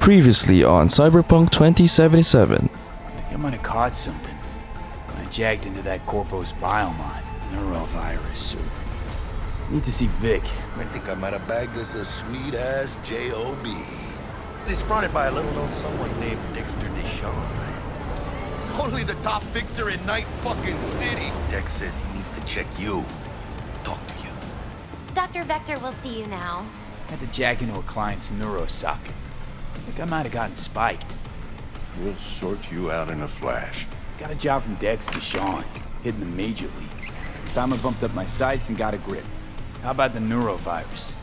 Previously on Cyberpunk 2077. I think I might have caught something. I jagged into that Corpo's BIOMUTANT neurovirus. Need to see Vic. I think I might have bagged us a sweet-ass J.O.B. He's fronted by a little-known someone named Dexter Deshawn. Only the top fixer in Night fucking City. Dex says he needs to check you. Talk to you. Dr. Vector will see you now. Had to jack into a client's neurosocket. I think I might have gotten spiked. We'll sort you out in a flash. Got a job from Dex Deshawn, hitting the major leagues. Time I bumped up my sights and got a grip. How about the neurovirus?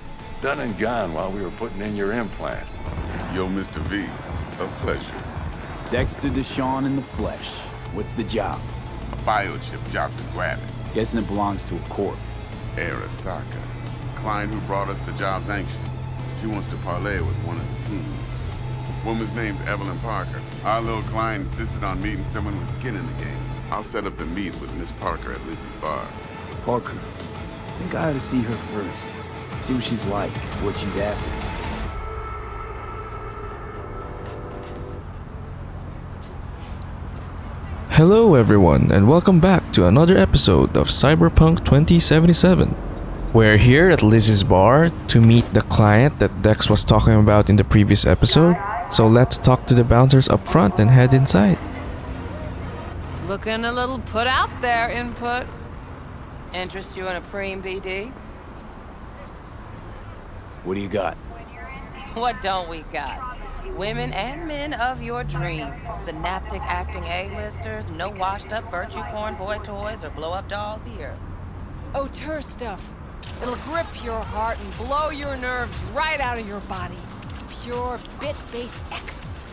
Done and gone while we were putting in your implant. Yo, Mr. V, a pleasure. Dexter Deshawn in the flesh. What's the job? A biochip, jobs to grab it. Guessing it belongs to a corp. Arasaka, client who brought us the job's anxious. She wants to parlay with one of the team. Woman's name's Evelyn Parker. Our little client insisted on meeting someone with skin in the game. I'll set up the meet with Miss Parker at Lizzie's bar. Parker. I think I ought to see her first. See what she's like, what she's after. Hello everyone, and welcome back to another episode of Cyberpunk 2077. We're here at Lizzie's bar to meet the client that Dex was talking about in the previous episode, so let's talk to the bouncers up front and head inside. Looking a little put out there, input. Interest you in a preem, BD? What do you got? What don't we got? Women and men of your dreams. Synaptic acting A-listers, no washed-up virtue porn boy toys or blow-up dolls here. Auteur stuff. It'll grip your heart and blow your nerves right out of your body. Pure bit-based ecstasy.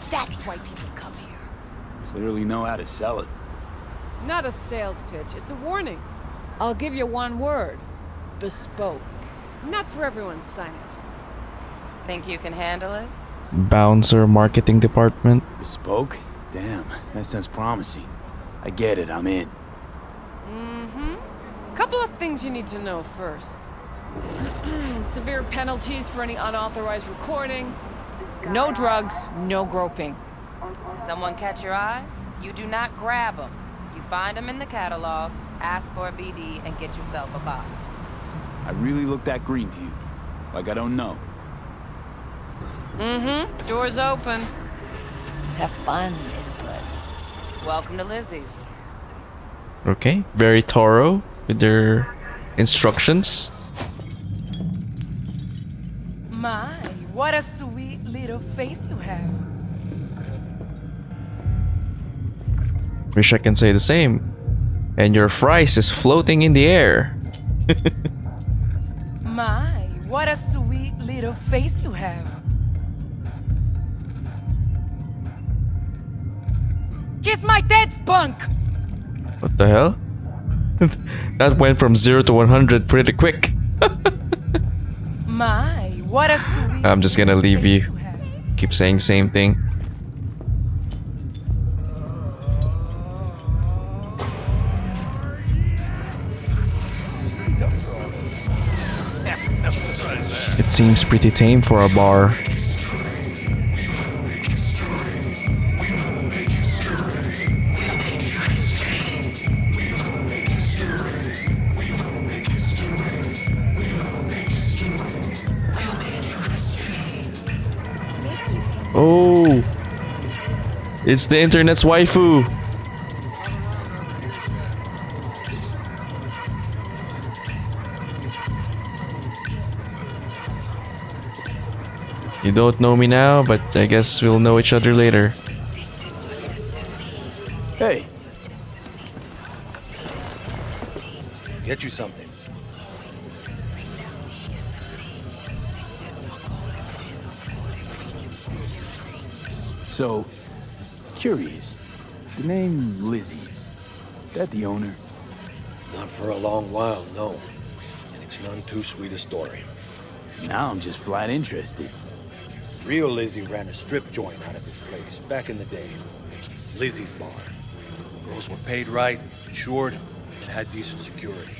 That's why people come here. Clearly know how to sell it. Not a sales pitch, it's a warning. I'll give you one word. Bespoke. Not for everyone's synapses. Think you can handle it? Bouncer marketing department. Bespoke? Damn, that sounds promising. I get it, I'm in. Couple of things you need to know first. Severe penalties for any unauthorized recording. No drugs, no groping. Someone catch your eye? You do not grab them. You find them in the catalog, ask for a BD, and get yourself a box. I really look that green to you. Like I don't know. Door's open. Have fun, input. Welcome to Lizzie's. Okay, very thorough with their instructions. My, what a sweet little face you have. Wish I can say the same. And your fries is floating in the air. My, what a sweet little face you have. Kiss my dead spunk! What the hell? That went from 0 to 100 pretty quick. My, what a sweet I'm just gonna leave face you. have. Keep saying the same thing. It seems pretty tame for a bar. Oh, it's the internet's waifu. You don't know me now, but I guess we'll know each other later. Hey, Get you something. so, curious. The name Lizzie's. Is that the owner? Not for a long while, no. And it's none too sweet a story. Now I'm just flat interested. Real Lizzie ran a strip joint out of this place back in the day. Lizzie's bar. Girls were paid right, insured, and had decent security.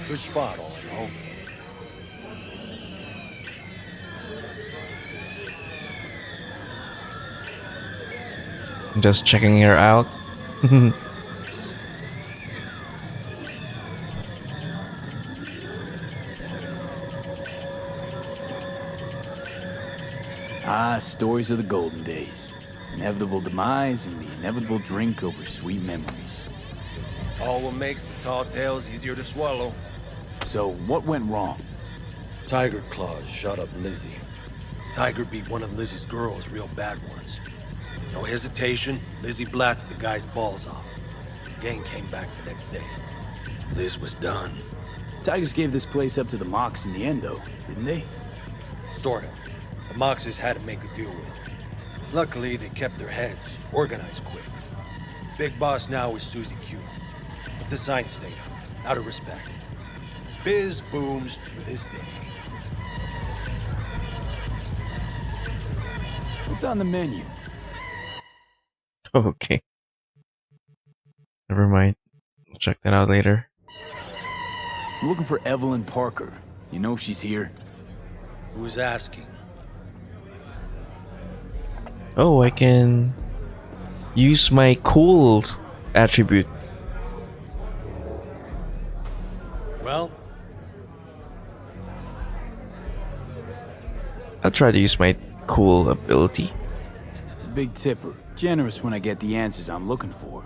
Good spot, all in all. Just checking her out. Ah, stories of the golden days. Inevitable demise and the inevitable drink over sweet memories. All what makes the tall tales easier to swallow. So, what went wrong? Tiger Claws shot up Lizzie. Tiger beat one of Lizzie's girls real bad once. No hesitation, Lizzie blasted the guy's balls off. The gang came back the next day. Liz was done. Tigers gave this place up to the Mox in the end, though, didn't they? Sort of. The Moxes had to make a deal with it. Luckily, they kept their heads, organized quick. Big boss now is Susie Q. But the sign stayed up, out of respect. Biz booms to this day. What's on the menu? Okay. Never mind. I'll check that out later. I'm looking for Evelyn Parker. You know if she's here? Who's asking? Oh, I can use my cool attribute. Well, I'll try to use my cool ability. Big tipper. Generous when I get the answers I'm looking for.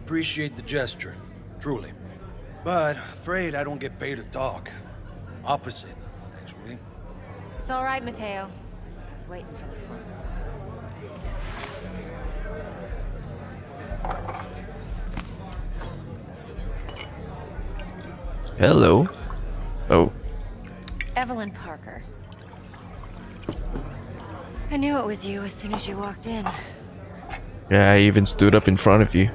appreciate the gesture, truly. But afraid I don't get paid to talk. Opposite, actually. It's all right, Mateo. I was waiting for this one. Hello. Oh. Evelyn Parker. I knew it was you as soon as you walked in. Yeah, I even stood up in front of you.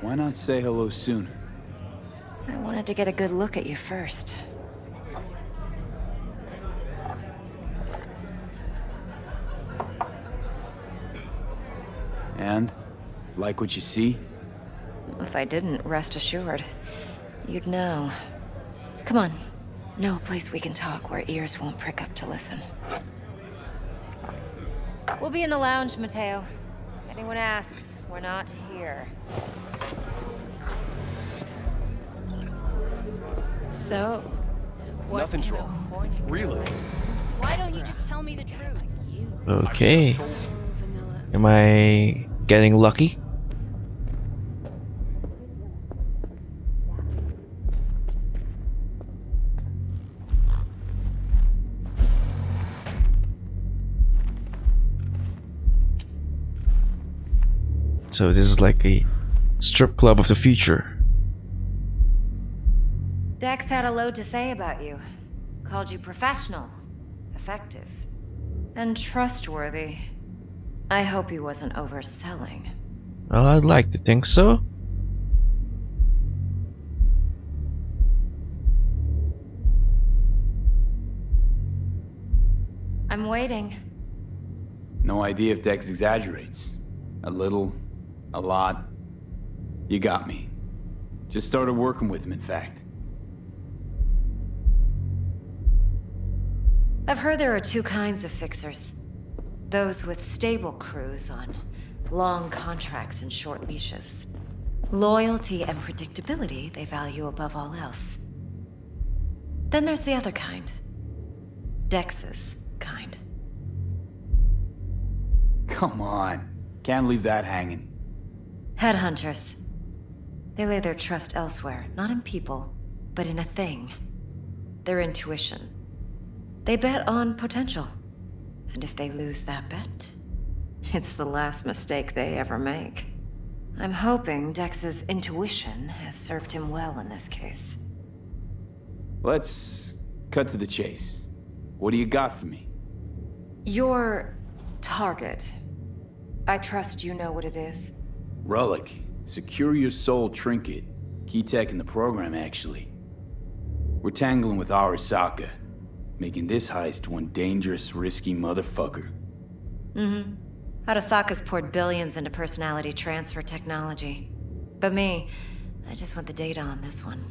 Why not say hello sooner? I wanted to get a good look at you first. And? Like what you see? If I didn't, rest assured, you'd know. Come on. Know a place we can talk where ears won't prick up to listen. We'll be in the lounge, Mateo. If anyone asks, we're not here. So, Nothing's wrong. Really? why don't you just tell me the truth? Okay. Vanilla. Am I getting lucky? So this is like a strip club of the future. Dex had a load to say about you. Called you professional, effective, and trustworthy. I hope he wasn't overselling. Well, I'd like to think so. I'm waiting. No idea if Dex exaggerates. A little, a lot. You got me. Just started working with him, in fact. I've heard there are two kinds of fixers. Those with stable crews on long contracts and short leashes. Loyalty and predictability they value above all else. Then there's the other kind. Dex's kind. Come on. Can't leave that hanging. Headhunters. They lay their trust elsewhere, not in people, but in a thing. Their intuition. They bet on potential. And if they lose that bet, it's the last mistake they ever make. I'm hoping Dex's intuition has served him well in this case. Let's cut to the chase. What do you got for me? Your target. I trust you know what it is. Relic. Secure your soul trinket. Key tech in the program, actually. We're tangling with Arasaka, making this heist one dangerous, risky motherfucker. Mm-hmm. Arasaka's poured billions into personality transfer technology. But me, I just want the data on this one.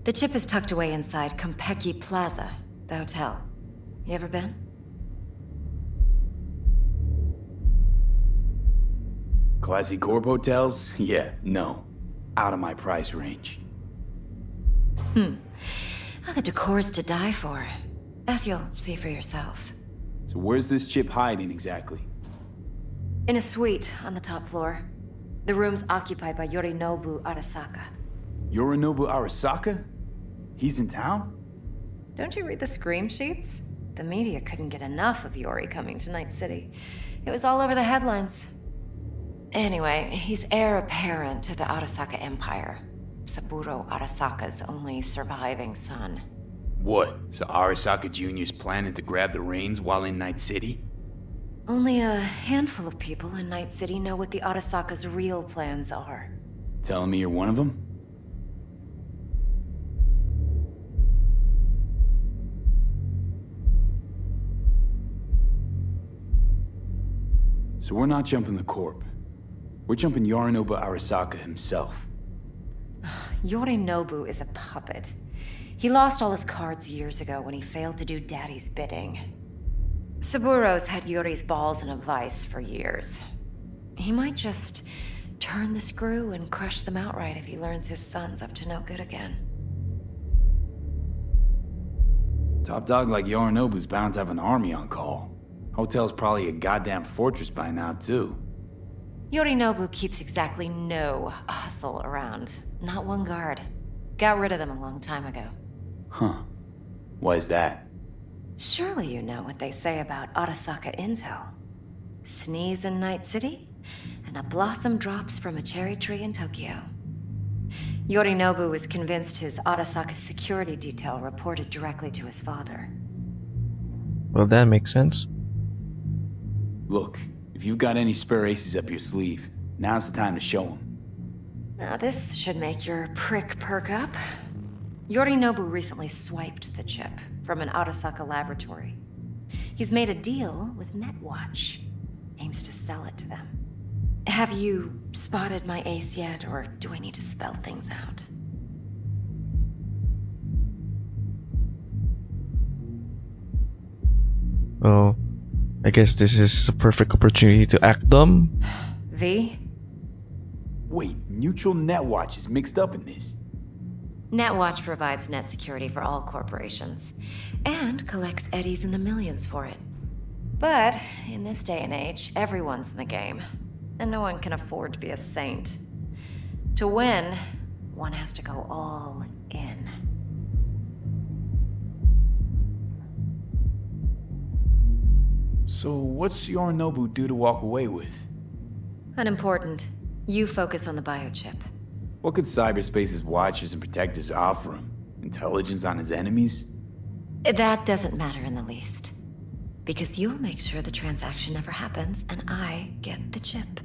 The chip is tucked away inside Konpeki Plaza, the hotel. You ever been? Classy corp hotels? Yeah, no. Out of my price range. Oh, the decor's to die for. As you'll see for yourself. So where's this chip hiding exactly? In a suite on the top floor. The room's occupied by Yorinobu Arasaka. Yorinobu Arasaka? He's in town? Don't you read the scream sheets? The media couldn't get enough of Yori coming to Night City. It was all over the headlines. Anyway, he's heir apparent to the Arasaka Empire. Saburo Arasaka's only surviving son. What? So Arasaka Jr.'s planning to grab the reins while in Night City? Only a handful of people in Night City know what the Arasaka's real plans are. Telling me you're one of them? So we're not jumping the Corp. We're jumping Yorinobu Arasaka himself. Yorinobu is a puppet. He lost all his cards years ago when he failed to do Daddy's bidding. Saburo's had Yuri's balls in a vice for years. He might just turn the screw and crush them outright if he learns his son's up to no good again. Top dog like Yorinobu's bound to have an army on call. Hotel's probably a goddamn fortress by now, too. Yorinobu keeps exactly no hustle around. Not one guard. Got rid of them a long time ago. Huh. Why is that? Surely you know what they say about Arasaka intel. Sneeze in Night City, and a blossom drops from a cherry tree in Tokyo. Yorinobu was convinced his Arasaka security detail reported directly to his father. Well, that makes sense. Look, if you've got any spare aces up your sleeve, now's the time to show them. Now this should make your prick perk up. Yorinobu recently swiped the chip from an Arasaka laboratory. He's made a deal with Netwatch. Aims to sell it to them. Have you spotted my ace yet, or do I need to spell things out? Oh, I guess this is a perfect opportunity to act dumb. V? Wait, Neutral Netwatch is mixed up in this. Netwatch provides net security for all corporations, and collects eddies in the millions for it. But in this day and age, everyone's in the game, and no one can afford to be a saint. To win, one has to go all in. So what's Yorinobu due to walk away with? Unimportant. You focus on the biochip. What could cyberspace's watchers and protectors offer him? Intelligence on his enemies? That doesn't matter in the least. Because you'll make sure the transaction never happens, and I get the chip.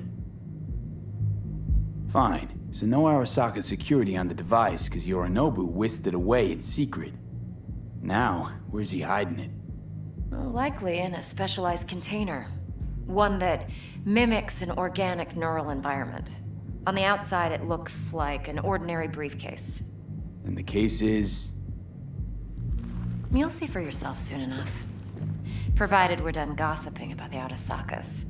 Fine. So no Arasaka security on the device because Yorinobu whisked it away in secret. Now, where's he hiding it? Well, likely in a specialized container. One that mimics an organic neural environment. On the outside, it looks like an ordinary briefcase. And the case is... You'll see for yourself soon enough. Provided we're done gossiping about the Arasakas.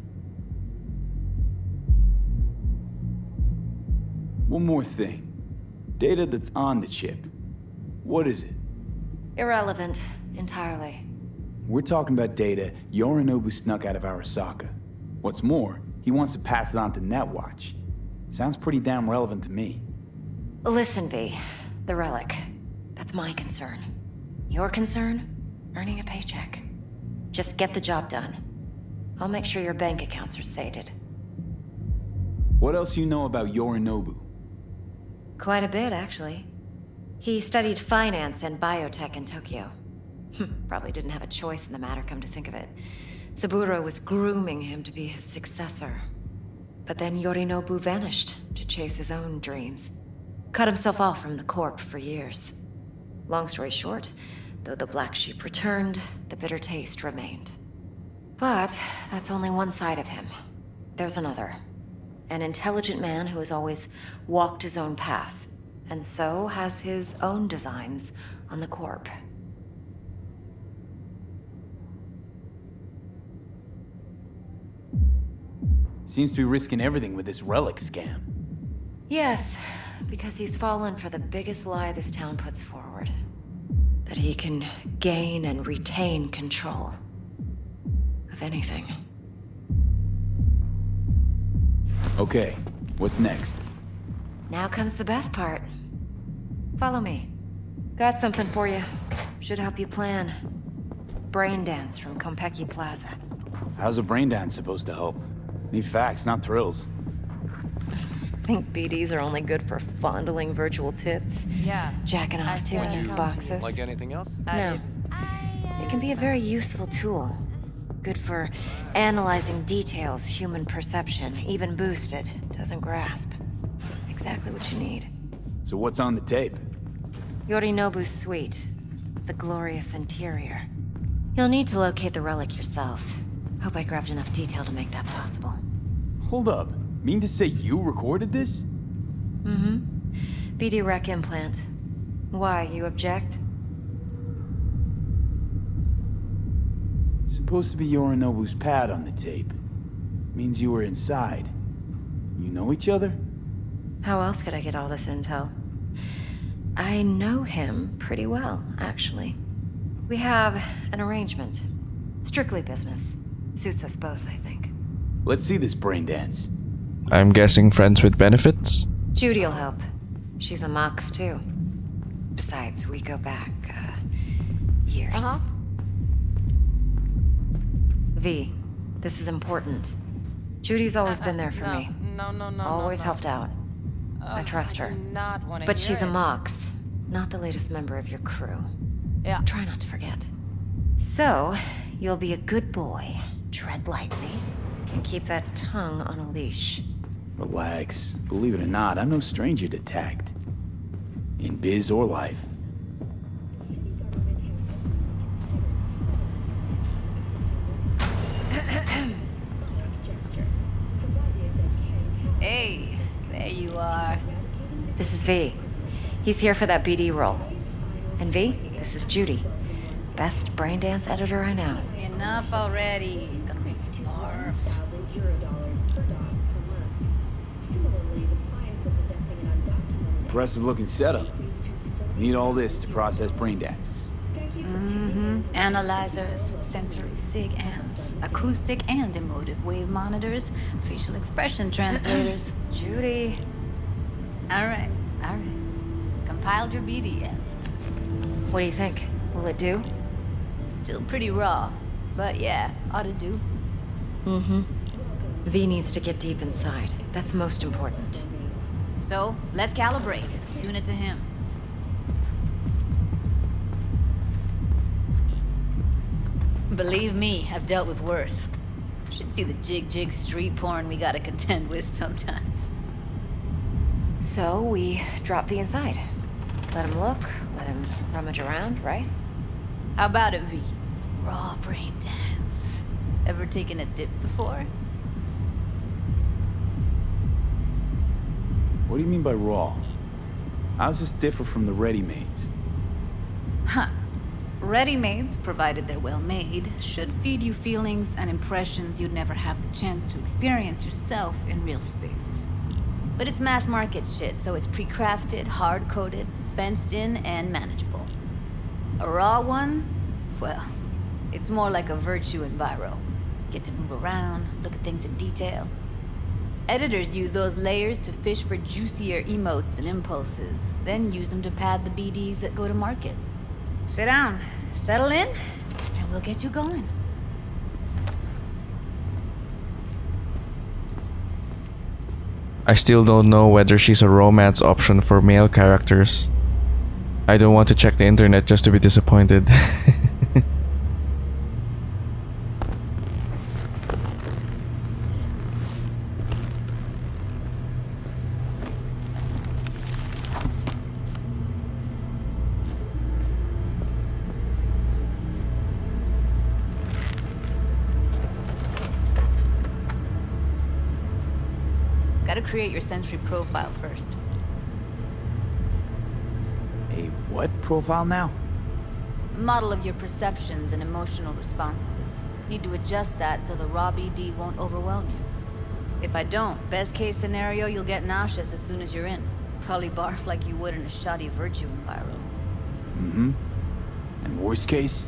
One more thing. Data that's on the chip. What is it? Irrelevant, entirely. We're talking about data Yorinobu snuck out of Arasaka. What's more, he wants to pass it on to Netwatch. Sounds pretty damn relevant to me. Listen, V. The relic. That's my concern. Your concern? Earning a paycheck. Just get the job done. I'll make sure your bank accounts are sated. What else you know about Yorinobu? Quite a bit, actually. He studied finance and biotech in Tokyo. Probably didn't have a choice in the matter, come to think of it. Saburo was grooming him to be his successor. But then Yorinobu vanished to chase his own dreams. Cut himself off from the Corp for years. Long story short, though the black sheep returned, the bitter taste remained. But that's only one side of him. There's another. An intelligent man who has always walked his own path, and so has his own designs on the corp. Seems to be risking everything with this relic scam. Yes, because he's fallen for the biggest lie this town puts forward. That he can gain and retain control of anything. Okay, what's next? Now comes the best part. Follow me. Got something for you. Should help you plan. Brain dance from Konpeki Plaza. How's a brain dance supposed to help? Need facts, not thrills. Think BDs are only good for fondling virtual tits? Yeah. Jacking off to in those boxes? Like anything else? No. It can be a very useful tool. Good for analyzing details human perception, even boosted, doesn't grasp. Exactly what you need. So what's on the tape? Yorinobu's suite. The glorious interior. You'll need to locate the relic yourself. Hope I grabbed enough detail to make that possible. Hold up. Mean to say you recorded this? Mm-hmm. BD rec implant. Why, you object? Supposed to be Yorinobu's pad on the tape. Means you were inside. You know each other? How else could I get all this intel? I know him pretty well, actually. We have an arrangement. Strictly business. Suits us both, I think. Let's see this brain dance. I'm guessing friends with benefits? Judy'll help. She's a Mox, too. Besides, we go back, years. Uh-huh. V, this is important. Judy's always been there for me. No. Always helped out. I trust her. do not want to But hear she's a it. Mox, not the latest member of your crew. Yeah. Try not to forget. So, you'll be a good boy, tread lightly, and keep that tongue on a leash. Relax. Believe it or not, I'm no stranger to tact. In biz or life. Hey, there you are. This is V. He's here for that BD role. And V, this is Judy. Best brain dance editor I know. Enough already. Gonna make me barf. Impressive looking setup. Need all this to process brain dances. Analyzers, sensory sig amps, acoustic and emotive wave monitors, facial expression translators. Judy. All right. Compiled your BDF. What do you think? Will it do? Still pretty raw, but yeah, ought to do. Mm-hmm. V needs to get deep inside. That's most important. So, let's calibrate. Tune it to him. Believe me, I've dealt with worse. Should see the jig street porn we gotta contend with sometimes. So, we drop V inside. Let him look, let him rummage around, right? How about it, V? Raw brain dance. Ever taken a dip before? What do you mean by raw? How's this differ from the ready-mades? Huh. Ready-mades, provided they're well made, should feed you feelings and impressions you'd never have the chance to experience yourself in real space. But it's mass market shit, so it's pre-crafted, hard-coded, fenced in, and manageable. A raw one? Well, it's more like a virtue in Viro. Get to move around, look at things in detail. Editors use those layers to fish for juicier emotes and impulses, then use them to pad the BDs that go to market. Sit down, settle in, and we'll get you going. I still don't know whether she's a romance option for male characters. I don't want to check the internet just to be disappointed. Gotta create your sensory profile first. A what profile now? Model of your perceptions and emotional responses. Need to adjust that so the raw BD won't overwhelm you. If I don't, best case scenario, you'll get nauseous as soon as you're in. Probably barf like you would in a shoddy virtue enviro. Mm-hmm. And worst case?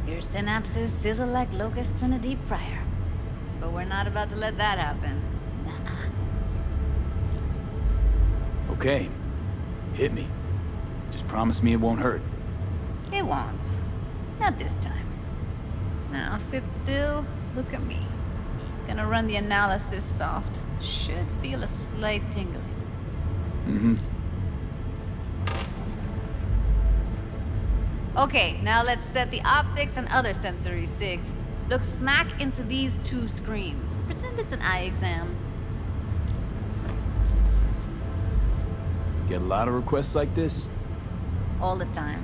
Your synapses sizzle like locusts in a deep fryer. But we're not about to let that happen. Nuh-uh. Okay. Hit me. Just promise me it won't hurt. It won't. Not this time. Now sit still, look at me. Gonna run the analysis soft. Should feel a slight tingling. Mm-hmm. Okay, now let's set the optics and other sensory sigs. Look smack into these two screens. Pretend it's an eye exam. Get a lot of requests like this? All the time.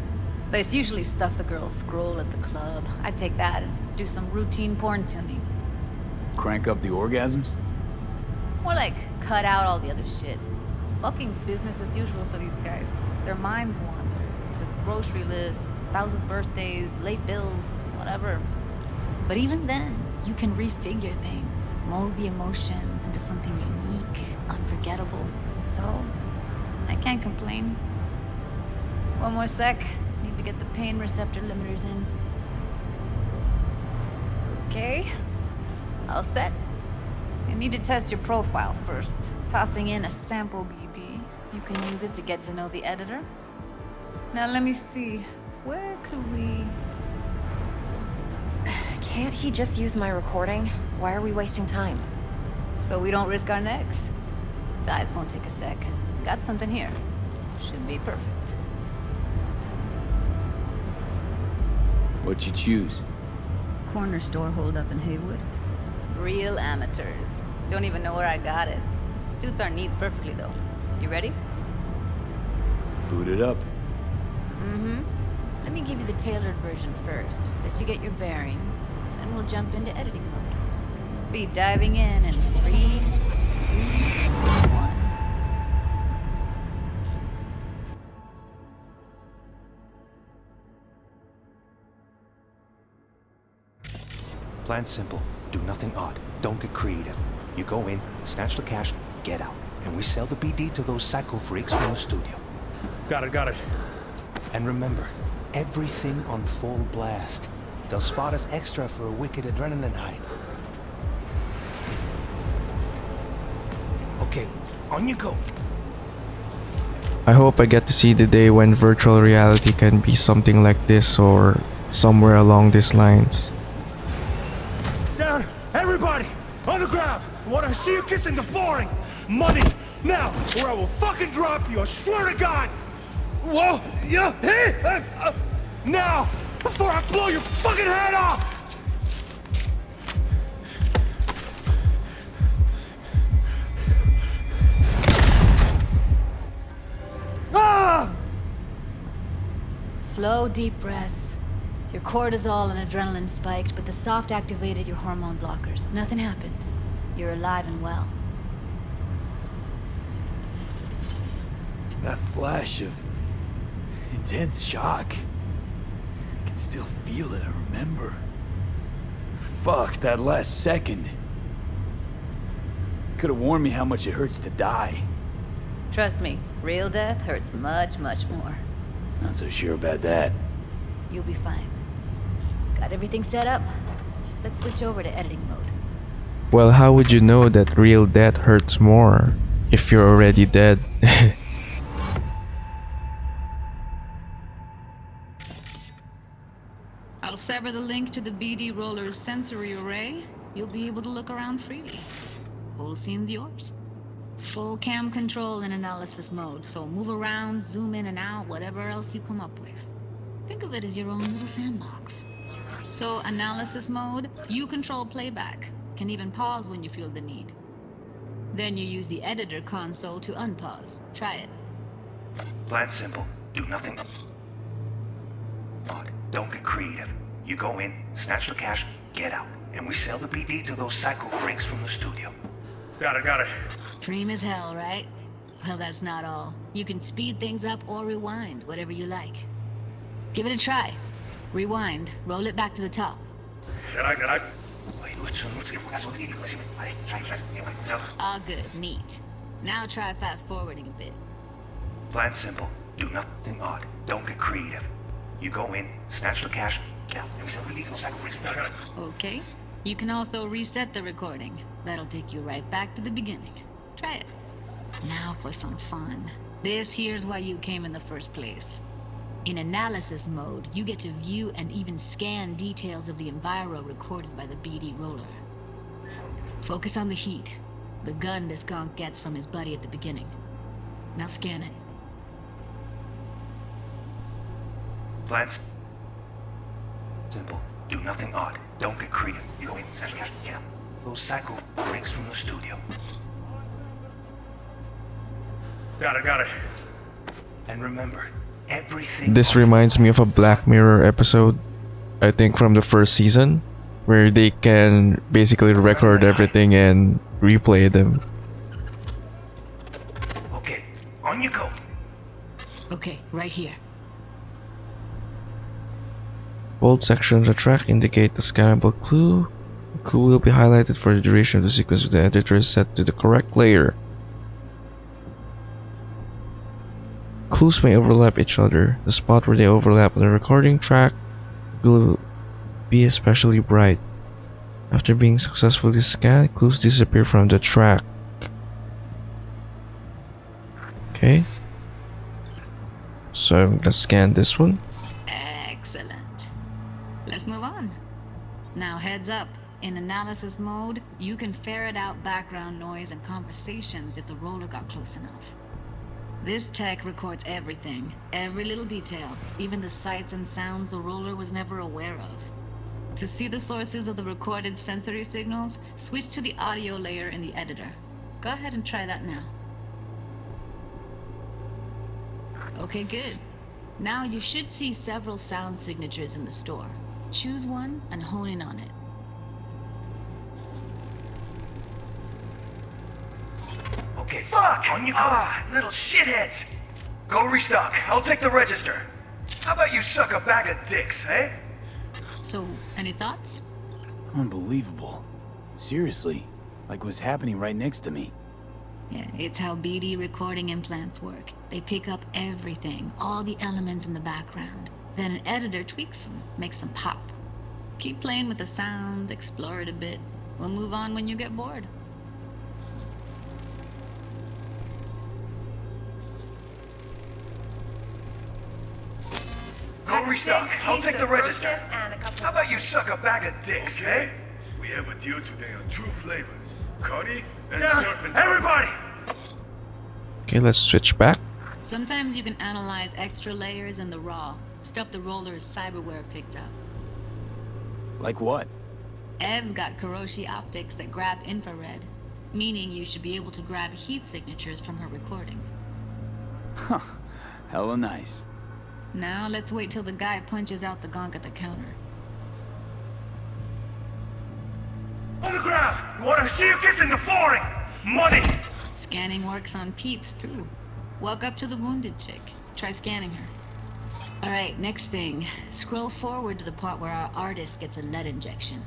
But it's usually stuff the girls scroll at the club. I take that and do some routine porn tuning. Crank up the orgasms? More like cut out all the other shit. Fucking's business as usual for these guys. Their minds wander to grocery lists, spouses' birthdays, late bills, whatever. But even then, you can refigure things, mold the emotions into something unique, unforgettable. So, I can't complain. One more sec. Need to get the pain receptor limiters in. Okay. All set. You need to test your profile first. Tossing in a sample BD. You can use it to get to know the editor. Now let me see. Where could we... Can't he just use my recording? Why are we wasting time? So we don't risk our necks. Sides won't take a sec. Got something here. Should be perfect. What'd you choose? Corner store holdup in Haywood. Real amateurs. Don't even know where I got it. Suits our needs perfectly though. You ready? Boot it up. Mm-hmm. Let me give you the tailored version first. Let you get your bearings. Then we'll jump into editing mode. Be diving in 3, 2, 1. Plan simple. Do nothing odd. Don't get creative. You go in, snatch the cash, get out. And we sell the BD to those psycho freaks from the studio. Got it. And remember, everything on full blast. They'll spot us extra for a wicked adrenaline high. Okay, on you go. I hope I get to see the day when virtual reality can be something like this or somewhere along these lines. Down! Everybody! On the ground! I want to see you kissing the flooring! Money! Now! Or I will fucking drop you! I swear to God! Whoa! Yeah! Hey! Now! Before I blow your fucking head off! Ah! Slow, deep breaths. Your cortisol and adrenaline spiked, but the soft activated your hormone blockers. Nothing happened. You're alive and well. That flash of intense shock. I can still feel it, I remember. Fuck, that last second. Could have warned me how much it hurts to die. Trust me, real death hurts much, much more. Not so sure about that. You'll be fine. Got everything set up? Let's switch over to editing mode. Well, how would you know that real death hurts more if you're already dead? I'll sever the link to the BD Roller's sensory array. You'll be able to look around freely. Whole scene's yours. Full cam control in analysis mode, so move around, zoom in and out, whatever else you come up with. Think of it as your own little sandbox. So, analysis mode, you control playback. Can even pause when you feel the need. Then you use the editor console to unpause. Try it. Plan simple. Do nothing odd. Don't get creative. You go in, snatch the cash, get out. And we sell the BD to those psycho freaks from the studio. Got it. Dream as hell, right? Well, that's not all. You can speed things up or rewind, whatever you like. Give it a try. Rewind, roll it back to the top. All good, neat. Now try fast forwarding a bit. Plan simple. Do nothing odd. Don't get creative. You go in, snatch the cash, get out, and we sell the illegal sacrifice. Okay. You can also reset the recording. That'll take you right back to the beginning. Try it. Now for some fun. This here's why you came in the first place. In analysis mode, you get to view and even scan details of the enviro recorded by the BD roller. Focus on the heat, the gun this gonk gets from his buddy at the beginning. Now scan it. Plans simple. Do nothing odd. Don't get creative. You go in, snatch the cash, get out. Those psycho freaks from the studio. Got it. And remember, everything... This reminds me of a Black Mirror episode, I think from the first season, where they can basically record everything and replay them. Okay, on you go. Okay, right here. Bold sections of the track indicate the scannable clue. The clue will be highlighted for the duration of the sequence with the editor set to the correct layer. Clues may overlap each other. The spot where they overlap on the recording track will be especially bright. After being successfully scanned, clues disappear from the track. Okay. So I'm gonna scan this one. Excellent. Let's move on. Now heads up. In analysis mode, you can ferret out background noise and conversations if the roller got close enough. This tech records everything, every little detail, even the sights and sounds the roller was never aware of. To see the sources of the recorded sensory signals, switch to the audio layer in the editor. Go ahead and try that now. Okay, good. Now you should see several sound signatures in the store. Choose one and hone in on it. Okay, fuck! On you go. Little shitheads! Go restock. I'll take the register. How about you suck a bag of dicks, eh? So, any thoughts? Unbelievable. Seriously, like what's happening right next to me. Yeah, it's how BD recording implants work. They pick up everything, all the elements in the background. Then an editor tweaks them, makes them pop. Keep playing with the sound, explore it a bit. We'll move on when you get bored. Go restock. I'll take the register. How about you suck a bag of dicks, eh? We have a deal today on 2 flavors. Curry and surf and turf. Everybody! Okay, let's switch back. Sometimes you can analyze extra layers in the raw, stuff the roller's cyberware picked up. Like what? Ev's got Kuroshi optics that grab infrared, meaning you should be able to grab heat signatures from her recording. Huh. Hella nice. Now let's wait till the guy punches out the gonk at the counter. On the ground! You wanna see you kissing the flooring? Money! Scanning works on peeps, too. Walk up to the wounded chick. Try scanning her. Alright, next thing. Scroll forward to the part where our artist gets a lead injection.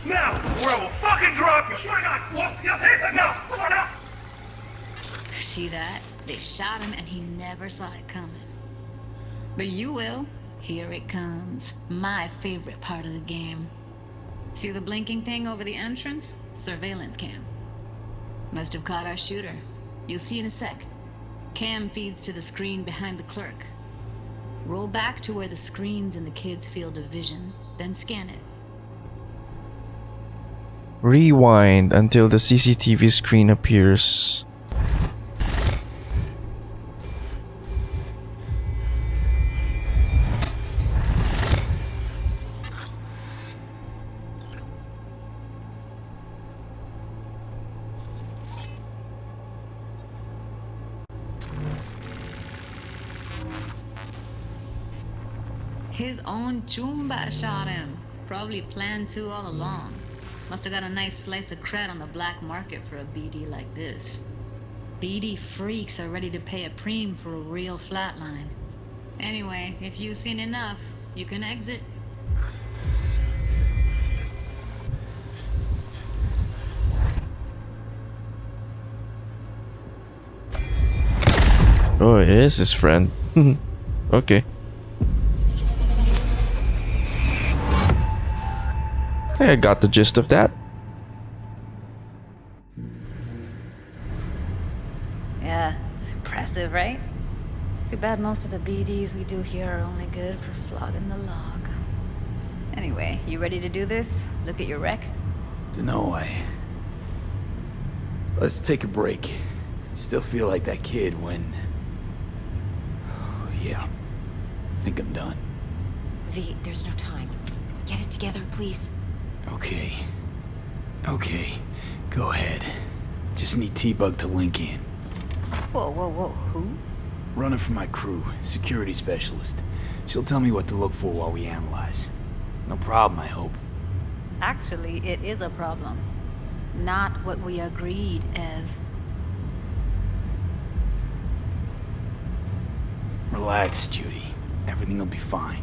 Now, or I will fucking drop you! Swear to God! What? Now! Come on now! See that? They shot him and he never saw it coming. But you will. Here it comes. My favorite part of the game. See the blinking thing over the entrance? Surveillance cam. Must have caught our shooter. You'll see in a sec. Cam feeds to the screen behind the clerk. Roll back to where the screen's in the kid's field of vision, then scan it. Rewind until the CCTV screen appears. His own Chumba shot him. Probably planned to all along. Must have got a nice slice of cred on the black market for a BD like this. BD freaks are ready to pay a preem for a real flatline. Anyway, if you've seen enough, you can exit. Oh, it is his friend. Okay. I got the gist of that. Yeah, it's impressive, right? It's too bad most of the BDs we do here are only good for flogging the log. Anyway, you ready to do this? Look at your rec? Dunno, Let's take a break. Still feel like that kid when... Yeah. I think I'm done. V, there's no time. Get it together, please. Okay. Okay. Go ahead. Just need T-Bug to link in. Whoa, whoa, whoa, who? Runner for my crew, security specialist. She'll tell me what to look for while we analyze. No problem, I hope. Actually, it is a problem. Not what we agreed, Ev. Relax, Judy. Everything will be fine.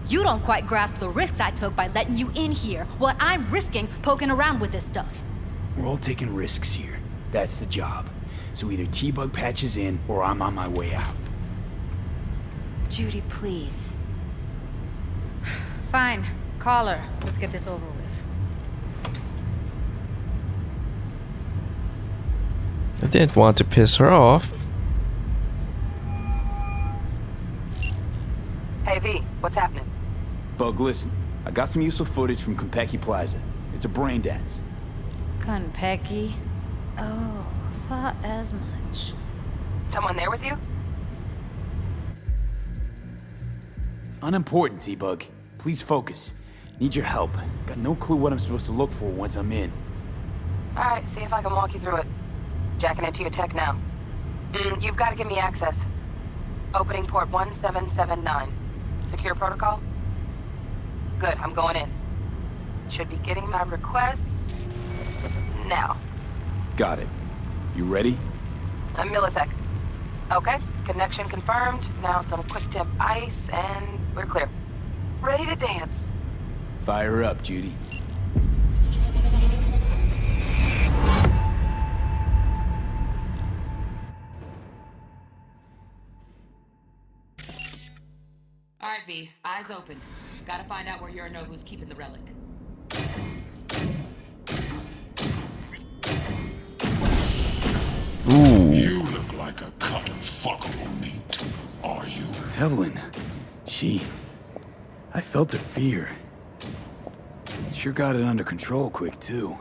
You don't quite grasp the risks I took by letting you in here, what I'm risking poking around with this stuff. We're all taking risks here. That's the job. So either T-Bug patches in, or I'm on my way out. Judy, please. Fine. Call her. Let's get this over with. I didn't want to piss her off. Hey V, what's happening? Bug, listen. I got some useful footage from Konpeki Plaza. It's a brain dance. Konpeki? Oh, thought as much. Someone there with you? Unimportant, T-Bug. Please focus. Need your help. Got no clue what I'm supposed to look for once I'm in. Alright, see if I can walk you through it. Jacking into your tech now. You've got to give me access. Opening port 1779. Secure protocol? Good, I'm going in. Should be getting my request... now. Got it. You ready? A millisec. Okay, connection confirmed. Now some quick tip ice, and we're clear. Ready to dance. Fire up, Judy. Alright, V, eyes open. Gotta find out where Yorinobu's keeping the relic. Ooh. You look like a cut of fuckable meat, are you? Evelyn. I felt her fear. Sure got it under control quick, too.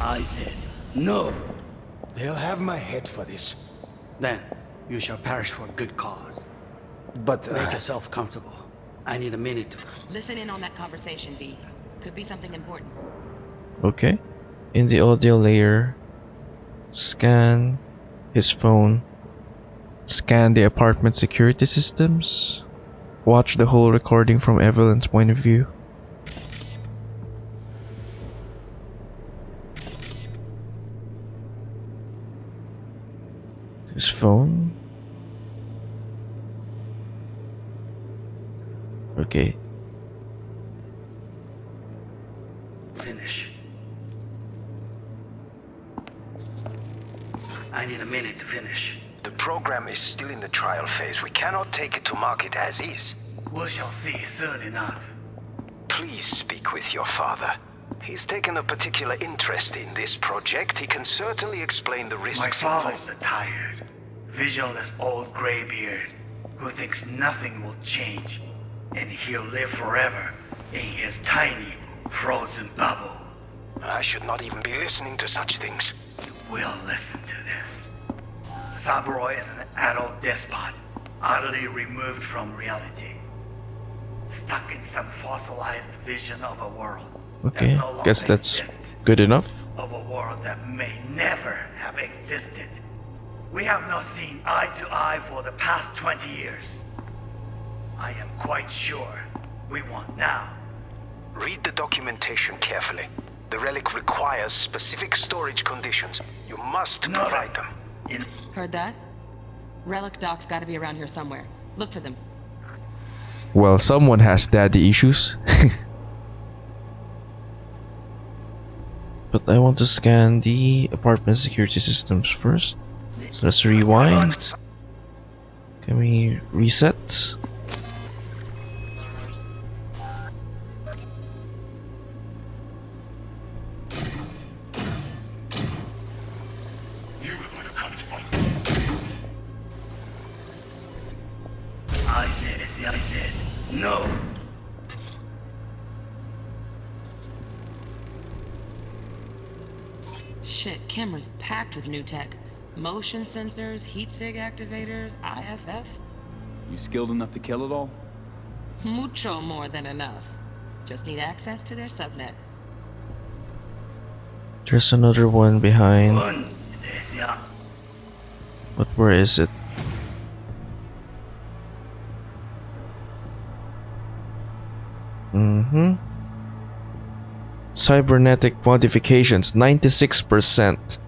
I said, no. They'll have my head for this. Then, you shall perish for a good cause. But, Make yourself comfortable. I need a minute to... Listen in on that conversation, V. Could be something important. Okay. In the audio layer, scan his phone. Scan the apartment security systems. Watch the whole recording from Evelyn's point of view. His phone. Okay. Finish. I need a minute to finish. The program is still in the trial phase. We cannot take it to market as is. We shall see soon enough. Please speak with your father. He's taken a particular interest in this project. He can certainly explain the risks. My father's a tired, visionless old graybeard who thinks nothing will change, and he'll live forever in his tiny, frozen bubble. I should not even be listening to such things. You will listen to this. Saburo is an adult despot, utterly removed from reality. Stuck in some fossilized vision of a world. Okay, that no longer guess that's exists. good enough. Of a world that may never have existed. We have not seen eye to eye for the past 20 years. I am quite sure we want now Read the documentation carefully. The relic requires specific storage conditions. You must provide them. Heard that? Relic docs gotta be around here somewhere. Look for them. Well, someone has daddy issues. But I want to scan the apartment security systems first. So let's rewind. Can we reset? I said, no. Shit, camera's packed with new tech. Motion sensors, heat sig activators, IFF. You skilled enough to kill it all? Mucho more than enough. Just need access to their subnet. There's another one behind. But where is it? Cybernetic modifications, 96%.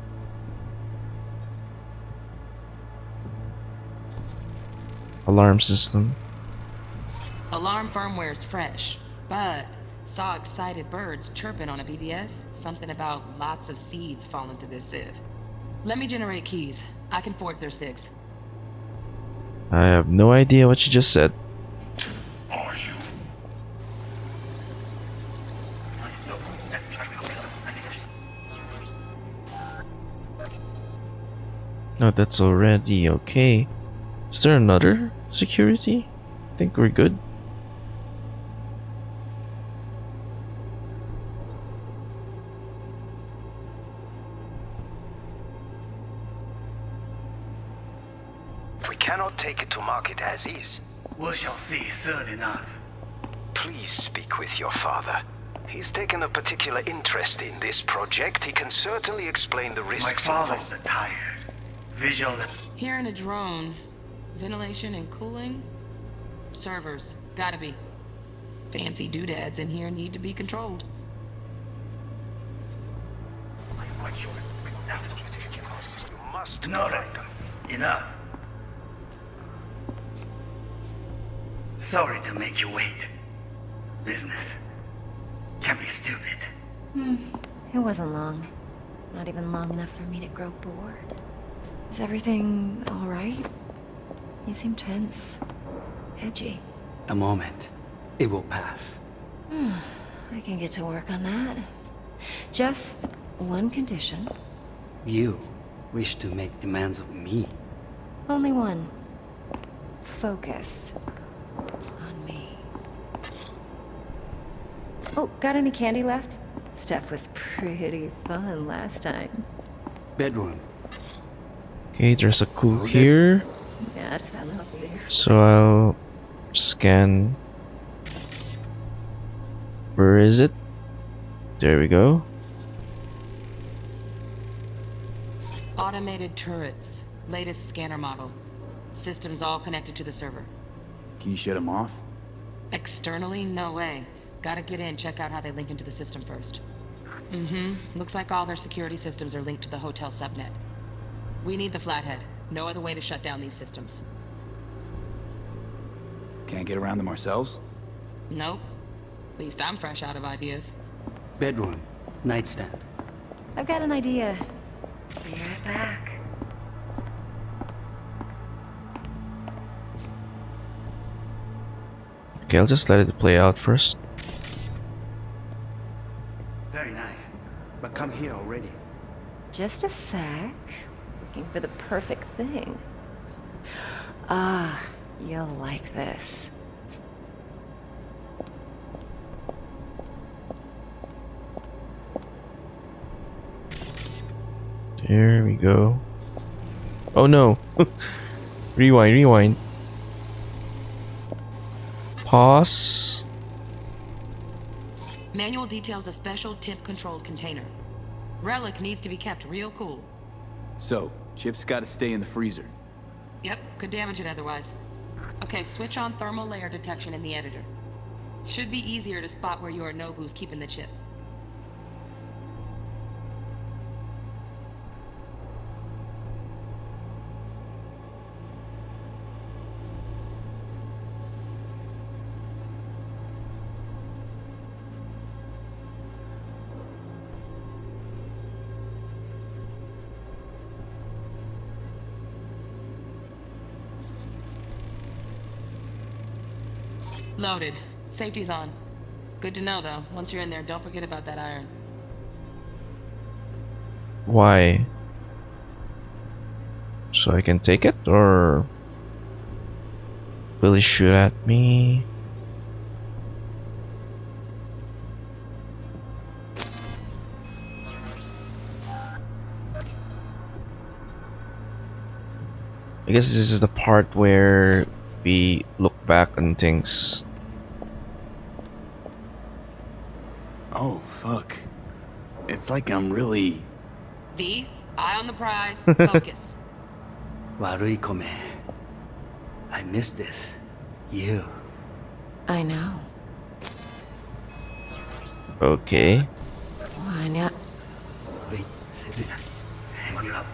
Alarm system. Alarm firmware's fresh, but saw excited birds chirping on a BBS. Something about lots of seeds falling to this sieve. Let me generate keys. I can forge their SIGs. I have no idea what you just said. Are you? No, that's already okay. Is there another security? I think we're good. We cannot take it to market as is. We shall see soon enough. Please speak with your father. He's taken a particular interest in this project. He can certainly explain the risks My involved. father's tired. Visual. Here in a drone. Ventilation and cooling? Servers. Gotta be. Fancy doodads in here need to be controlled. You must provide them. Enough. Sorry to make you wait. Business can be stupid. It wasn't long. Not even long enough for me to grow bored. Is everything alright? You seem tense. Edgy. A moment. It will pass. I can get to work on that. Just one condition. You wish to make demands of me. Only one. Focus on me. Oh, got any candy left? Stuff was pretty fun last time. Bedroom. Okay, there's a clue here. Yeah, that's not lovely. So I'll scan. Where is it? There we go. Automated turrets. Latest scanner model. Systems all connected to the server. Can you shut them off? Externally, no way. Gotta get in, check out how they link into the system first. Looks like all their security systems are linked to the hotel subnet. We need the flathead. No other way to shut down these systems. Can't get around them ourselves? Nope. At least I'm fresh out of ideas. Bedroom. Nightstand. I've got an idea. Be right back. Okay, I'll just let it play out first. Very nice. But come here already. Just a sec. Looking for the perfect thing. Ah, you'll like this. There we go. Oh no! Rewind. Pause. Manual details a special temp-controlled container. Relic needs to be kept real cool. So, chips gotta stay in the freezer. Yep, could damage it otherwise. Okay, switch on thermal layer detection in the editor. Should be easier to spot where Yorinobu's keeping the chip. Loaded. Safety's on. Good to know, though. Once you're in there, don't forget about that iron. Why? So I can take it, or will he shoot at me? I guess this is the part where we look back on things. Oh, fuck. It's like I'm really... V, eye on the prize, focus. Warui kome. I miss this. You. I know. Okay. Wanya. Wait, Sensei. Hang it up.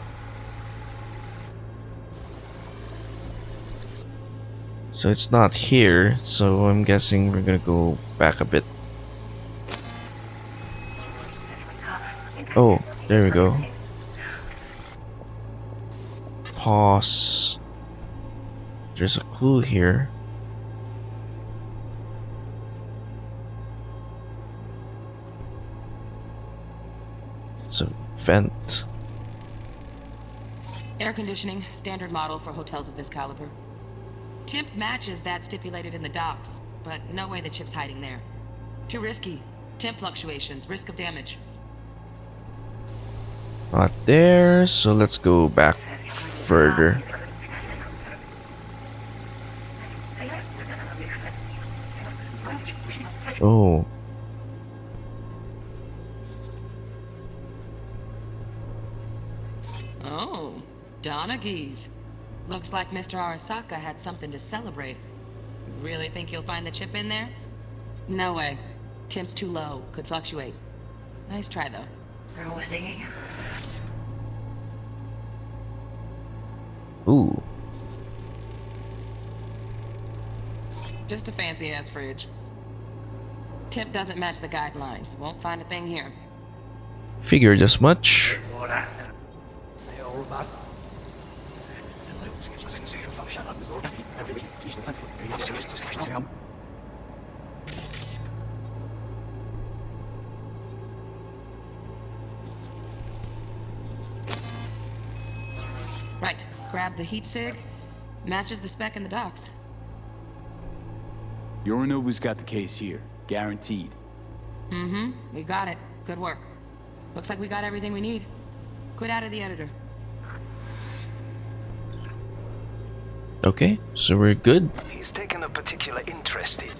So it's not here, so I'm guessing we're gonna go back a bit. Oh, there we go. Pause. There's a clue here. So, vent. Air conditioning, standard model for hotels of this caliber. Temp matches that stipulated in the docs, but no way the chip's hiding there. Too risky. Temp fluctuations, risk of damage. Not there, so let's go back further. Oh. Oh, Donaghys. Looks like Mr. Arasaka had something to celebrate. Really think you'll find the chip in there? No way. Temp's too low. Could fluctuate. Nice try, though. Ooh. Just a fancy-ass fridge. Temp doesn't match the guidelines. Won't find a thing here. Figured as much. Right. Grab the heat sig. Matches the spec in the docs. Yorinobu's got the case here. Guaranteed. Mm-hmm. We got it. Good work. Looks like we got everything we need. Quit out of the editor. Okay, so we're good. He's taken a particular interest in.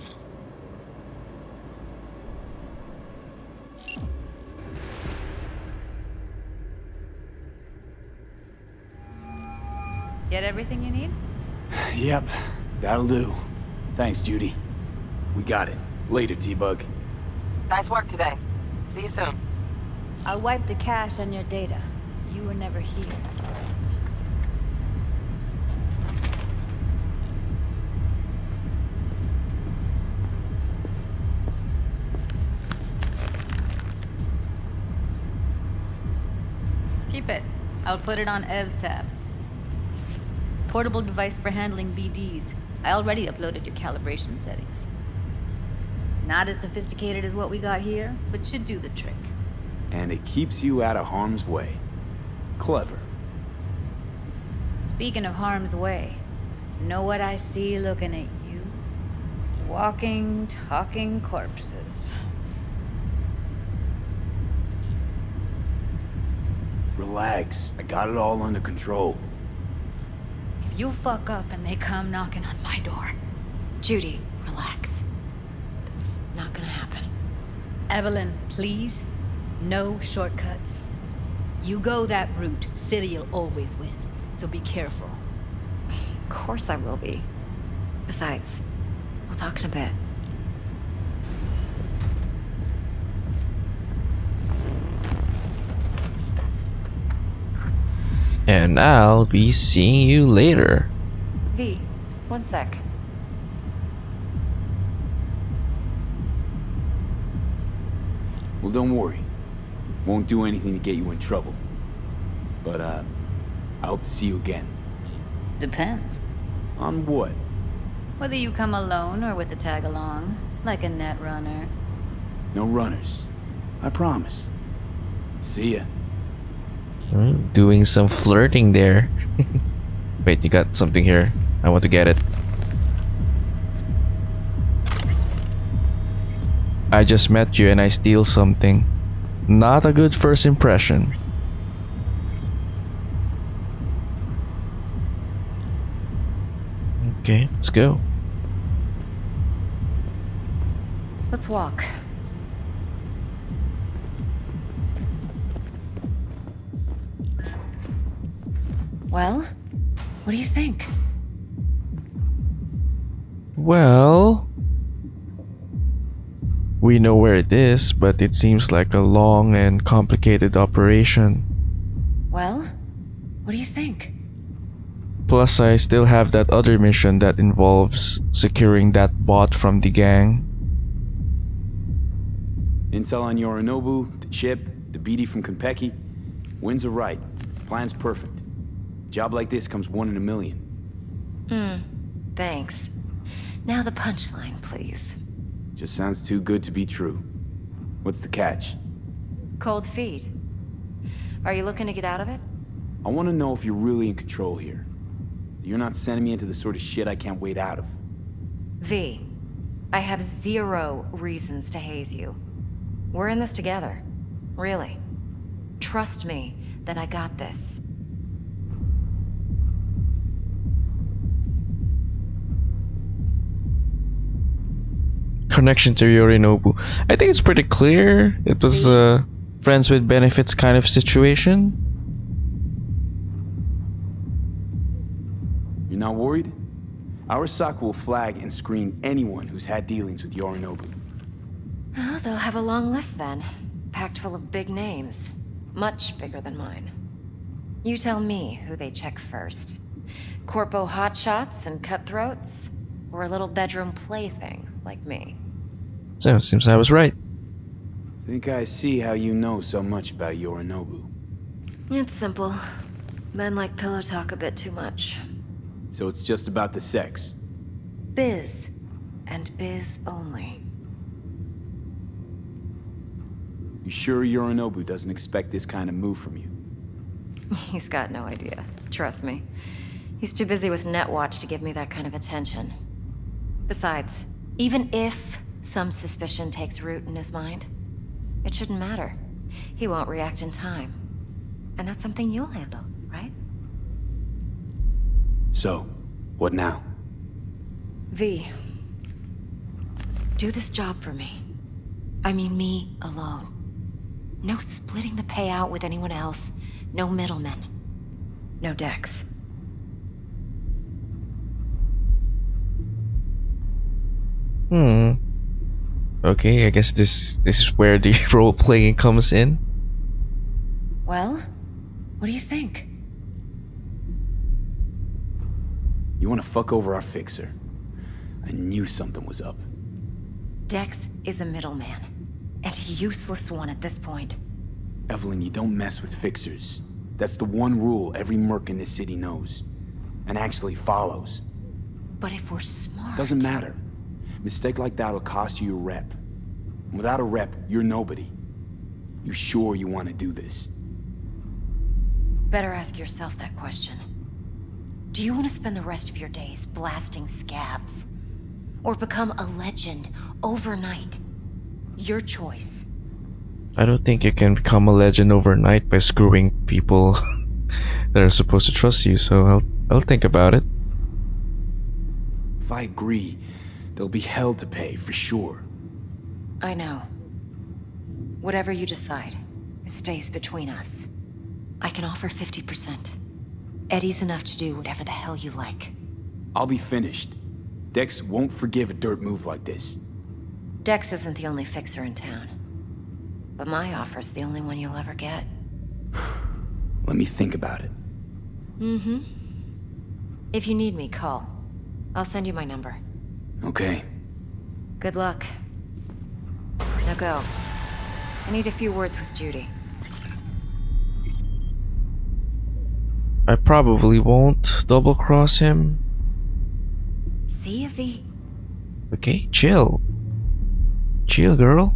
Get everything you need? Yep, that'll do. Thanks, Judy. We got it. Later, T-Bug. Nice work today. See you soon. I'll wipe the cache on your data. You were never here. Keep it. I'll put it on Ev's tab. Portable device for handling BDs. I already uploaded your calibration settings. Not as sophisticated as what we got here, but should do the trick. And it keeps you out of harm's way. Clever. Speaking of harm's way, know what I see looking at you? Walking, talking corpses. Relax. I got it all under control. If you fuck up and they come knocking on my door. Judy, relax. That's not gonna happen. Evelyn, please. No shortcuts. You go that route, City'll always win. So be careful. Of course I will be. Besides, we'll talk in a bit. And I'll be seeing you later. V, one sec. Well, don't worry. Won't do anything to get you in trouble. But, I hope to see you again. Depends. On what? Whether you come alone or with the tag along, like a net runner. No runners. I promise. See ya. Doing some flirting there. Wait, you got something here. I want to get it. I just met you and I steal something. Not a good first impression. Okay, let's go. Let's walk. Well, what do you think? Well, we know where it is, but it seems like a long and complicated operation. Well, what do you think? Plus, I still have that other mission that involves securing that bot from the gang. Intel on Yorinobu, the chip, the BD from Konpeki. Winds are right. Plan's perfect. Job like this comes 1 in a million. Thanks. Now the punchline, please. Just sounds too good to be true. What's the catch? Cold feet. Are you looking to get out of it? I want to know if you're really in control here. You're not sending me into the sort of shit I can't wait out of. V, I have 0 reasons to haze you. We're in this together. Really. Trust me that I got this. Connection to Yorinobu. I think it's pretty clear. It was a friends with benefits kind of situation. You're not worried? Our SOC will flag and screen anyone who's had dealings with Yorinobu. Oh, they'll have a long list then. Packed full of big names. Much bigger than mine. You tell me who they check first. Corpo hotshots and cutthroats? Or a little bedroom plaything like me? So, seems I was right. Think I see how you know so much about Yorinobu. It's simple. Men like pillow talk a bit too much. So it's just about the sex. Biz. And biz only. You sure Yorinobu doesn't expect this kind of move from you? He's got no idea. Trust me. He's too busy with Netwatch to give me that kind of attention. Besides, even if some suspicion takes root in his mind, it shouldn't matter. He won't react in time. And that's something you'll handle, right? So, what now? V, do this job for me. I mean me alone. No splitting the payout with anyone else. No middlemen. No Dex. Okay, I guess this is where the role-playing comes in. Well, what do you think? You want to fuck over our fixer? I knew something was up. Dex is a middleman. And a useless one at this point. Evelyn, you don't mess with fixers. That's the one rule every merc in this city knows. And actually follows. But if we're smart... Doesn't matter. Mistake like that'll cost you your rep. And without a rep, you're nobody. You sure you want to do this? Better ask yourself that question. Do you want to spend the rest of your days blasting scabs? Or become a legend overnight? Your choice. I don't think you can become a legend overnight by screwing people that are supposed to trust you, so I'll think about it. If I agree, there'll be hell to pay, for sure. I know. Whatever you decide, it stays between us. I can offer 50%. Eddie's enough to do whatever the hell you like. I'll be finished. Dex won't forgive a dirt move like this. Dex isn't the only fixer in town. But my offer's the only one you'll ever get. Let me think about it. Mm-hmm. If you need me, call. I'll send you my number. Okay. Good luck. Now go. I need a few words with Judy. I probably won't double-cross him. See if he... Okay, chill. Chill, girl.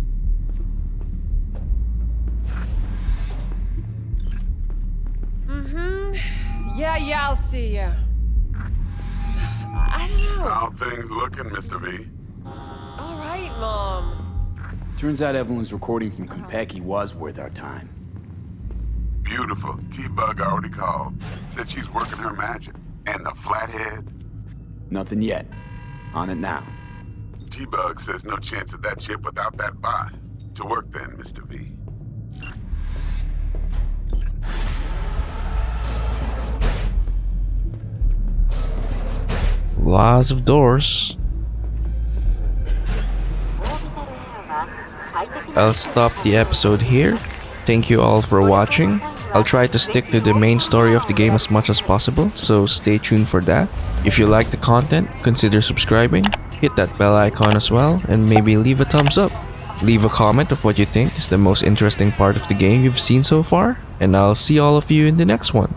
Yeah, I'll see ya. I don't know. How things looking, Mr. V? All right, Mom. Turns out Evelyn's recording from Konpeki was worth our time. Beautiful. T-Bug already called. Said she's working her magic. And the flathead? Nothing yet. On it now. T-Bug says no chance of that ship without that buy. To work then, Mr. V. Lots of doors. I'll stop the episode here. Thank you all for watching. I'll try to stick to the main story of the game as much as possible, so stay tuned for that. If you like the content, consider subscribing, hit that bell icon as well, and maybe leave a thumbs up. Leave a comment of what you think is the most interesting part of the game you've seen so far, and I'll see all of you in the next one.